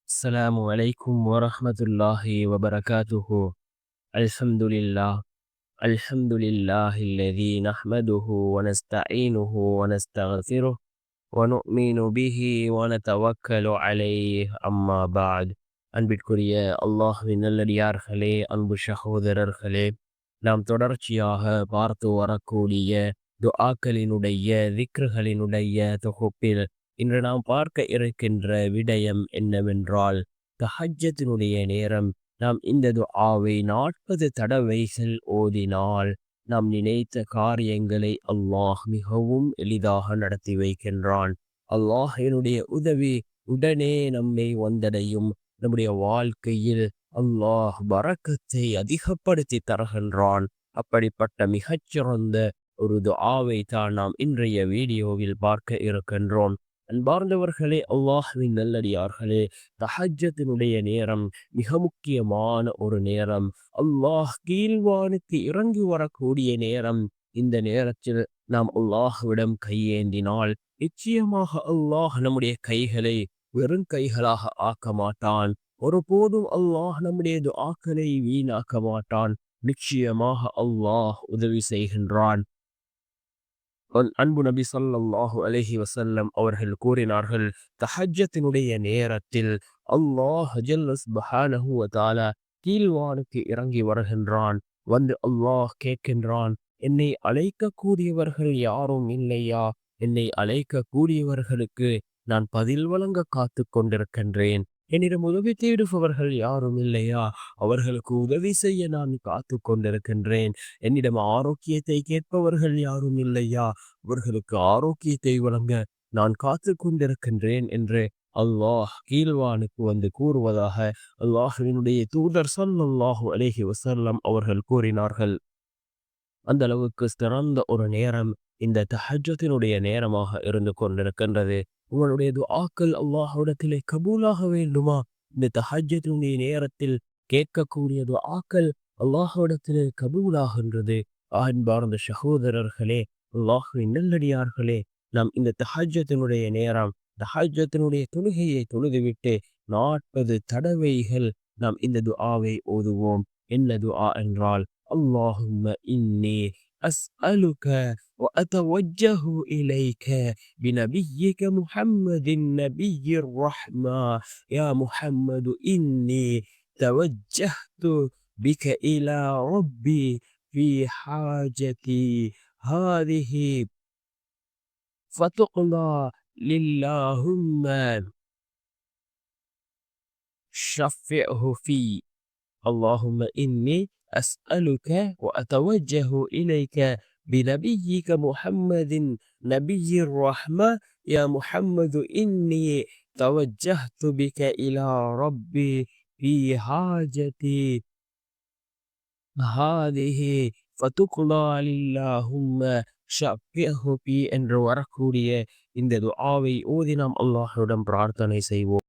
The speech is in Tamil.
السلام عليكم ورحمة الله وبركاته. الحمد لله. الحمد لله الذي نحمده ونستعينه ونستغفره ونؤمن به ونتوكل عليه. أما بعد. அன்பிற்குரிய அல்லாஹ்வின் நல்லடியார்களே, அன்பு சகோதரர்களே, நாம் தொடர்ச்சியாக பார்த்து வரக்கூடிய துஆக்களினுடைய திக்ருகளினுடைய தொகுப்பில் இன்று நாம் பார்க்க இருக்கின்ற விடயம் என்னவென்றால், தஹஜ்ஜத்தினுடைய நேரம் நாம் இந்த துஆவை 40 தடவைகள் ஓதினால் நாம் நினைத்த காரியங்களை அல்லாஹ் மிகவும் எளிதாக நடத்தி வைக்கின்றான். அல்லாஹினுடைய உதவி உடனே நம்மை வந்தடையும். நம்முடைய வாழ்க்கையில் அல்லாஹ் பரக்கத்தை அதிகப்படுத்தி தருகின்றான். அப்படிப்பட்ட மிகச்சிறந்த ஒரு துஆவை தான் நாம் இன்றைய வீடியோவில் பார்க்க இருக்கின்றோம். அன்பார்ந்தவர்களே, அல்லாஹ்வின் நல்லடியார்களே, தஹஜ்ஜத்தினுடைய நேரம் மிக முக்கியமான ஒரு நேரம். அல்லாஹ் கீழ்வானுக்கு இறங்கி வரக்கூடிய நேரம். இந்த நேரத்தில் நாம் அல்லாஹ்விடம் கையேந்தினால் நிச்சயமாக அல்லாஹ் நம்முடைய கைகளை வெறும் கைகளாக ஆக்க மாட்டான். ஒருபோதும் அல்லாஹ் நம்முடைய துஆக்களை வீணாக்க மாட்டான். நிச்சயமாக அல்லாஹ் உதவி செய்கின்றான். அன்பு நபி ஸல்லல்லாஹு அலைஹி வஸல்லம் அவர்கள் கூறினார்கள், தஹஜ்ஜத்தினுடைய நேரத்தில் அல்லாஹ் ஜல்ல சுப்ஹானஹு வ தஆலா கீழ்வானுக்கு இறங்கி வருகின்றான். வந்து அல்லாஹ் கேட்கின்றான், என்னை அழைக்கக்கூடியவர்கள் யாரும் இல்லையா? என்னை அழைக்கக்கூடியவர்களுக்கு நான் பதில் வழங்க காத்து கொண்டிருக்கின்றேன். என்னிடம் உதவி தேடுபவர்கள் யாரும் இல்லையா? அவர்களுக்கு உதவி செய்ய நான் காத்து கொண்டிருக்கின்றேன். என்னிடம் ஆரோக்கியத்தை கேட்பவர்கள் யாரும் இல்லையா? அவர்களுக்கு ஆரோக்கியத்தை வழங்க நான் காத்து கொண்டிருக்கின்றேன் என்று அல்லாஹ் கீழ்வானுக்கு வந்து கூறுவதாக அல்லாஹ்வினுடைய தூதர் ஸல்லல்லாஹு அலைஹி வஸல்லம் அவர்கள் கூறினார்கள். அந்த அளவுக்கு சிறந்த ஒரு நேரம் இந்த தஹஜ்ஜத்தினுடைய நேரமாக இருந்து கொண்டிருக்கின்றது. உங்களுடைய துஆக்கள் அல்லாஹ்விடத்திலே கபூலாக வேண்டுமா? இந்த தஹஜ்ஜத்தினுடைய நேரத்தில் கேட்கக்கூடிய துஆக்கள் அல்லாஹ்விடத்திலே கபூலாகின்றது. அன்பார்ந்த சகோதரர்களே, அல்லாஹ்வின் நல்லடியார்களே, நாம் இந்த தஹஜ்ஜத்தினுடைய நேரம், தஹஜ்ஜத்தினுடைய தொழுகையை தொழுதுவிட்டு 40 தடவைகள் நாம் இந்த துஆவை ஓதுவோம். என்ன துஆ என்றால், اللهم إني أسألك وأتوجه إليك بنبيك محمد النبي الرحمة. يا محمد إني توجهت بك إلى ربي في حاجتي هذه فتقضى للهم شفعه في. اللهم إني أسألك وأتوجه إليك بنبيك محمد نبي الرحمة. يا محمد إني توجهت بك إلى ربي في حاجتي هذه فتقضى للهم شفعه في என்று வரக்கூடிய இந்த துஆவை ஓதி நாம் அல்லாஹ்விடம் பிரார்த்தனை செய்வோம்.